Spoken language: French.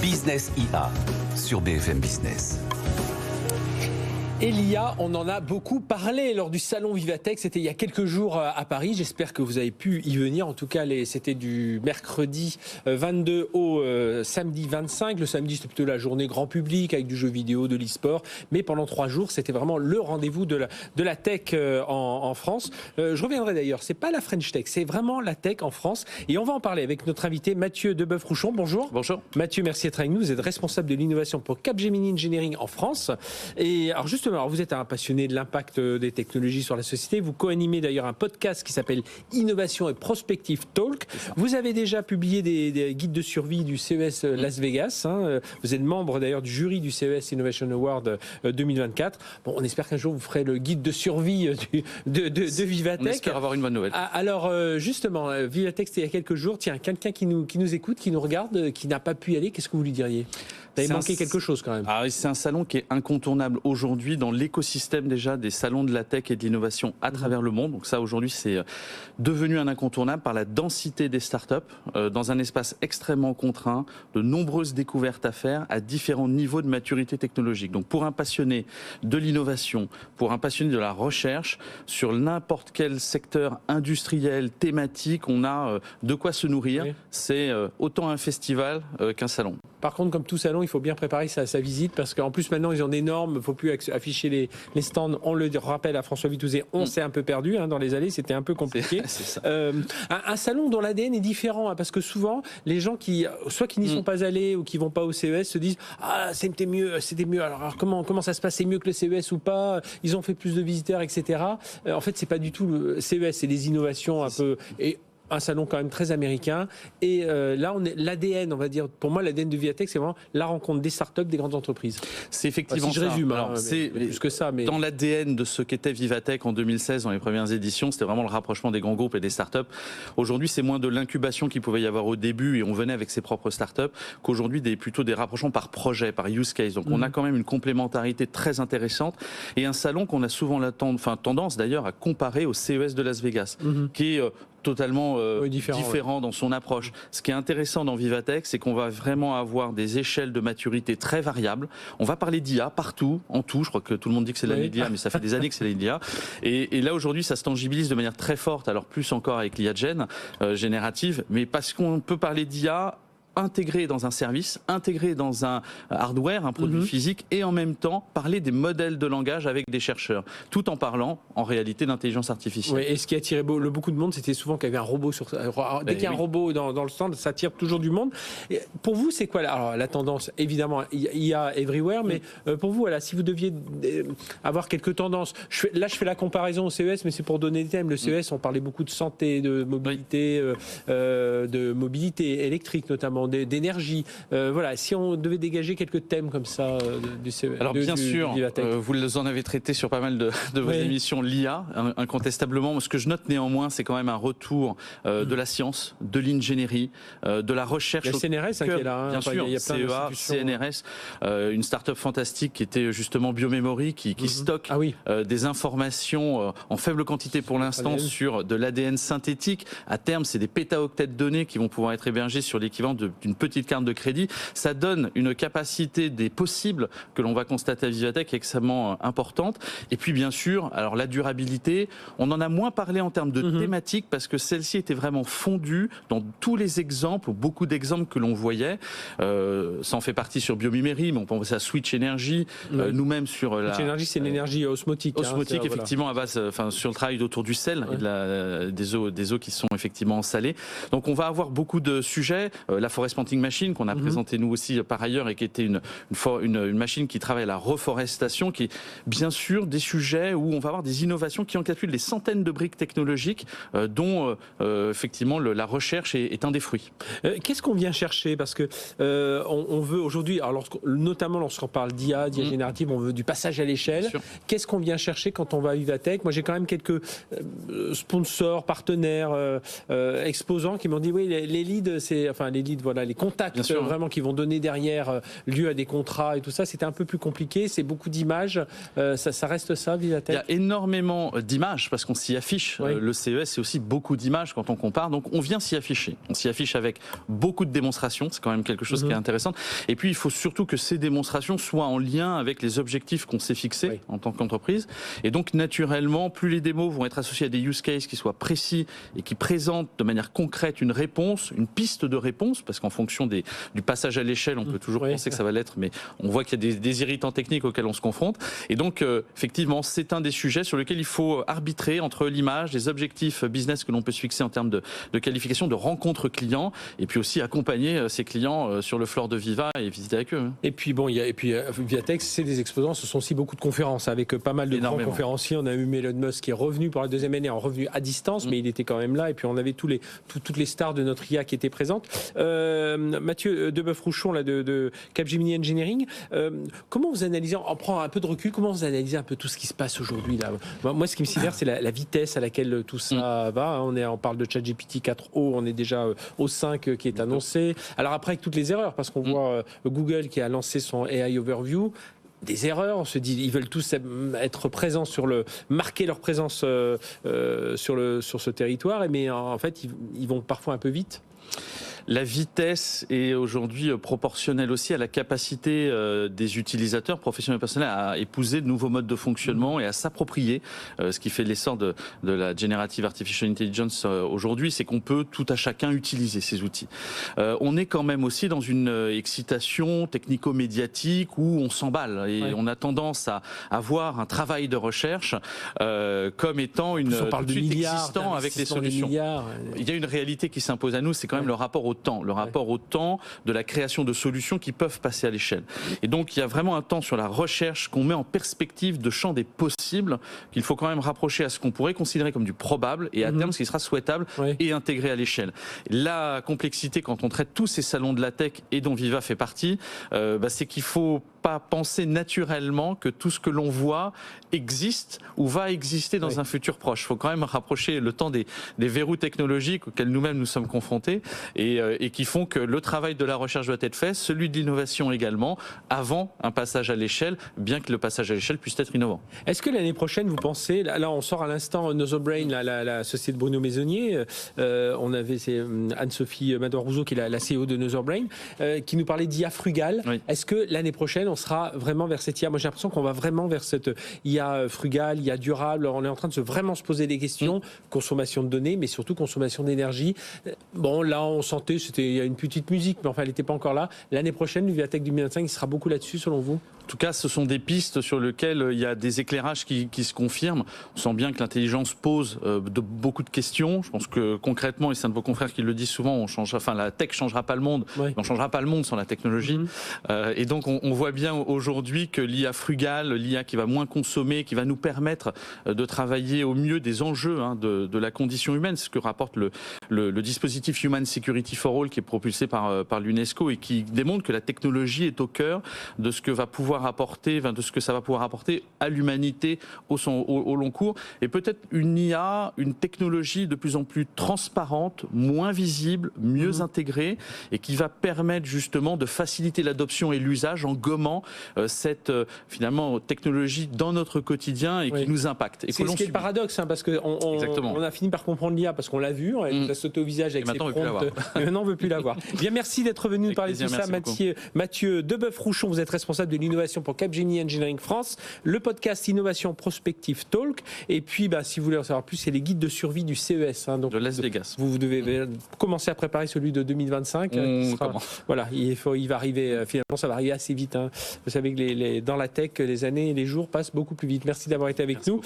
Business IA sur BFM Business. Et l'IA, on en a beaucoup parlé lors du salon Vivatech. C'était il y a quelques jours à Paris. J'espère que vous avez pu y venir. En tout cas, c'était du mercredi 22 au samedi 25. Le samedi, c'était plutôt la journée grand public avec du jeu vidéo, de l'e-sport. Mais pendant 3 jours, c'était vraiment le rendez-vous de la tech en France. Je reviendrai d'ailleurs. C'est pas la French Tech, c'est vraiment la tech en France. Et on va en parler avec notre invité Mathieu Deboeuf-Rouchon. Bonjour. Bonjour. Mathieu, merci d'être avec nous. Vous êtes responsable de l'innovation pour Capgemini Engineering en France. Et alors justement, vous êtes un passionné de l'impact des technologies sur la société. Vous co-animez d'ailleurs un podcast qui s'appelle Innovation et Prospective Talk. Vous avez déjà publié des guides de survie du CES Las Vegas. Vous êtes membre d'ailleurs du jury du CES Innovation Award 2024. Bon, on espère qu'un jour vous ferez le guide de survie de Vivatech. On espère avoir une bonne nouvelle. Alors justement, Vivatech, c'était il y a quelques jours. Tiens, quelqu'un qui nous écoute, qui nous regarde, qui n'a pas pu y aller, qu'est-ce que vous lui diriez ? Vous avez manqué quelque chose quand même. Ah, c'est un salon qui est incontournable aujourd'hui dans l'écosystème déjà des salons de la tech et de l'innovation à travers le monde. Donc ça aujourd'hui c'est devenu un incontournable par la densité des startups dans un espace extrêmement contraint, de nombreuses découvertes à faire à différents niveaux de maturité technologique. Donc pour un passionné de l'innovation, pour un passionné de la recherche, sur n'importe quel secteur industriel, thématique, on a de quoi se nourrir. Oui. C'est autant un festival qu'un salon. Par contre, comme tout salon, il faut bien préparer sa visite parce qu'en plus maintenant ils ont des normes, il ne faut plus afficher les stands. On le rappelle à François Vitouzet, on s'est un peu perdu dans les allées, c'était un peu compliqué. C'est ça. Un salon dont l'ADN est différent parce que souvent les gens qui n'y sont pas allés ou qui vont pas au CES se disent c'était mieux. Alors comment ça se passe, c'est mieux que le CES ou pas? Ils ont fait plus de visiteurs, etc. En fait, c'est pas du tout le CES, c'est des innovations un peu un salon quand même très américain. Et là, on est l'ADN, on va dire. Pour moi, l'ADN de Vivatech, c'est vraiment la rencontre des startups, des grandes entreprises. C'est effectivement si je résume, c'est plus que ça. Mais... Dans l'ADN de ce qu'était Vivatech en 2016, dans les premières éditions, c'était vraiment le rapprochement des grands groupes et des startups. Aujourd'hui, c'est moins de l'incubation qu'il pouvait y avoir au début, et on venait avec ses propres startups, qu'aujourd'hui, plutôt des rapprochements par projet, par use case. Donc, on a quand même une complémentarité très intéressante et un salon qu'on a souvent tendance d'ailleurs à comparer au CES de Las Vegas, qui est totalement différent dans son approche. Ce qui est intéressant dans Vivatech, c'est qu'on va vraiment avoir des échelles de maturité très variables. On va parler d'IA partout, en tout. Je crois que tout le monde dit que c'est l'année de l'IA, mais ça fait des années que c'est l'année de l'IA. Et là, aujourd'hui, ça se tangibilise de manière très forte, alors plus encore avec l'IA générative, mais parce qu'on peut parler d'IA intégré dans un service, intégré dans un hardware, un produit physique, et en même temps parler des modèles de langage avec des chercheurs, tout en parlant en réalité d'intelligence artificielle. Oui, et ce qui attirait beaucoup de monde, c'était souvent qu'il y avait un robot sur. Dès qu'il y a un robot dans le stand, ça attire toujours du monde. Et pour vous, c'est quoi la tendance? Évidemment, il y a everywhere, mais pour vous, si vous deviez avoir quelques tendances, je fais la comparaison au CES, mais c'est pour donner des thèmes. Le CES, on parlait beaucoup de santé, de mobilité, électrique notamment, d'énergie. Voilà, si on devait dégager quelques thèmes comme ça du CES. Alors bien sûr, vous en avez traité sur pas mal de vos émissions, l'IA, incontestablement. Ce que je note néanmoins, c'est quand même un retour de la science, de l'ingénierie, de la recherche. Il y a CNRS qui est là. Bien sûr, il y a CEA, CNRS, une start-up fantastique qui était justement Biomemory, qui stocke des informations en faible quantité pour l'instant sur de l'ADN synthétique. À terme, c'est des pétaoctets de données qui vont pouvoir être hébergés sur l'équivalent d'une petite carte de crédit. Ça donne une capacité des possibles que l'on va constater à Vivatech extrêmement importante. Et puis bien sûr, alors la durabilité, on en a moins parlé en termes de thématique parce que celle-ci était vraiment fondue dans tous les exemples, ou beaucoup d'exemples que l'on voyait. Ça en fait partie sur Biomemory, mais on peut penser à Switch Energy, nous-mêmes sur Switch Energy, c'est une énergie osmotique. Osmotique, effectivement, à base, sur le travail autour du sel et des eaux qui sont effectivement salées. Donc on va avoir beaucoup de sujets. La Forest Planting Machine qu'on a présenté nous aussi par ailleurs et qui était une machine qui travaille à la reforestation, qui est bien sûr des sujets où on va avoir des innovations qui encapsulent des centaines de briques technologiques dont effectivement la recherche est un des fruits. Qu'est-ce qu'on vient chercher? Parce que on veut aujourd'hui, notamment lorsqu'on parle d'IA générative, on veut du passage à l'échelle. Qu'est-ce qu'on vient chercher quand on va à Vivatech? Moi j'ai quand même quelques sponsors, partenaires, exposants qui m'ont dit oui, les leads, voilà, les contacts vraiment qui vont donner derrière lieu à des contrats et tout ça, c'était un peu plus compliqué. C'est beaucoup d'images. Ça reste ça, Vivatech? Il y a énormément d'images parce qu'on s'y affiche. Le CES, c'est aussi beaucoup d'images quand on compare. Donc, on vient s'y afficher. On s'y affiche avec beaucoup de démonstrations. C'est quand même quelque chose qui est intéressant. Et puis, il faut surtout que ces démonstrations soient en lien avec les objectifs qu'on s'est fixés en tant qu'entreprise. Et donc, naturellement, plus les démos vont être associées à des use cases qui soient précis et qui présentent de manière concrète une réponse, une piste de réponse, parce qu'en fonction du passage à l'échelle, on peut toujours penser que ça va l'être, mais on voit qu'il y a des irritants techniques auxquels on se confronte. Et donc, effectivement, c'est un des sujets sur lesquels il faut arbitrer entre l'image, les objectifs business que l'on peut se fixer en termes de qualification, de rencontre client, et puis aussi accompagner ses clients sur le floor de Viva et visiter avec eux. Et puis bon, Vivatech, c'est des exposants, ce sont aussi beaucoup de conférences avec pas mal de grands conférenciers. On a eu Elon Musk qui est revenu pour la deuxième année, en revenu à distance, mais il était quand même là. Et puis on avait toutes les stars de notre IA qui étaient présentes. Mathieu Deboeuf-Rouchon là de Capgemini Engineering, comment vous analysez, on prend un peu de recul, comment vous analysez un peu tout ce qui se passe aujourd'hui là? Moi, ce qui me sidère, c'est la vitesse à laquelle tout ça va. On parle de ChatGPT 4o, on est déjà au 5 qui est annoncé. Alors après, avec toutes les erreurs, parce qu'on voit Google qui a lancé son AI Overview, des erreurs, on se dit, ils veulent tous être présents marquer leur présence sur ce territoire, mais en fait, ils vont parfois un peu vite. La vitesse est aujourd'hui proportionnelle aussi à la capacité des utilisateurs professionnels et personnels à épouser de nouveaux modes de fonctionnement et à s'approprier. Ce qui fait l'essor de la Generative Artificial Intelligence aujourd'hui, c'est qu'on peut tout à chacun utiliser ces outils. On est quand même aussi dans une excitation technico-médiatique où on s'emballe et on a tendance à avoir un travail de recherche comme étant on parle de milliards existant avec les solutions. Il y a une réalité qui s'impose à nous, c'est quand même le rapport au temps, de la création de solutions qui peuvent passer à l'échelle. Et donc il y a vraiment un temps sur la recherche qu'on met en perspective de champ des possibles qu'il faut quand même rapprocher à ce qu'on pourrait considérer comme du probable et à terme ce qui sera souhaitable et intégré à l'échelle. La complexité quand on traite tous ces salons de la tech et dont Viva fait partie, c'est qu'il faut pas penser naturellement que tout ce que l'on voit existe ou va exister dans un futur proche. Il faut quand même rapprocher le temps des verrous technologiques auxquels nous-mêmes nous sommes confrontés et qui font que le travail de la recherche doit être fait, celui de l'innovation également, avant un passage à l'échelle, bien que le passage à l'échelle puisse être innovant. Est-ce que l'année prochaine, vous pensez, là on sort à l'instant Nozobrain, la société de Bruno Maisonnier, on avait Anne-Sophie Madouard-Rouzot qui est la CEO de Nozobrain, qui nous parlait d'IA frugale. Est-ce que l'année prochaine, on sera vraiment vers cette IA? Moi j'ai l'impression qu'on va vraiment vers cette IA frugale, IA durable. On est en train de vraiment se poser des questions, consommation de données, mais surtout consommation d'énergie. Bon, là on sentait, il y a une petite musique, mais enfin elle n'était pas encore là. L'année prochaine, le Vivatech 2025, il sera beaucoup là-dessus selon vous? En tout cas, ce sont des pistes sur lesquelles il y a des éclairages qui se confirment. On sent bien que l'intelligence pose beaucoup de questions. Je pense que concrètement, et c'est un de vos confrères qui le dit souvent, la tech changera pas le monde. On ne changera pas le monde sans la technologie. Et donc, on voit bien aujourd'hui que l'IA frugale, l'IA qui va moins consommer, qui va nous permettre de travailler au mieux des enjeux de la condition humaine, c'est ce que rapporte le dispositif Human Security for All qui est propulsé par l'UNESCO et qui démontre que la technologie est au cœur de ce que va pouvoir apporter, de ce que ça va pouvoir apporter à l'humanité au long cours. Et peut-être une IA, une technologie de plus en plus transparente, moins visible, mieux intégrée et qui va permettre justement de faciliter l'adoption et l'usage en gommant cette finalement technologie dans notre quotidien et qui nous impacte. C'est ce qui est le paradoxe, parce qu'on a fini par comprendre l'IA parce qu'on l'a vu, on a sauté au visage avec ses prompts. Mais maintenant on ne veut plus l'avoir. Bien, merci d'être venu nous parler de tout ça. Mathieu Deboeuf-Rouchon, vous êtes responsable de l'innovation pour Capgemini Engineering France, le podcast Innovation Prospective Talk. Et puis, si vous voulez en savoir plus, c'est les guides de survie du CES. Donc, de Las Vegas. Vous devez commencer à préparer celui de 2025. Voilà, il va arriver, finalement, ça va arriver assez vite. Vous savez que dans la tech, les années et les jours passent beaucoup plus vite. Merci d'avoir été avec nous.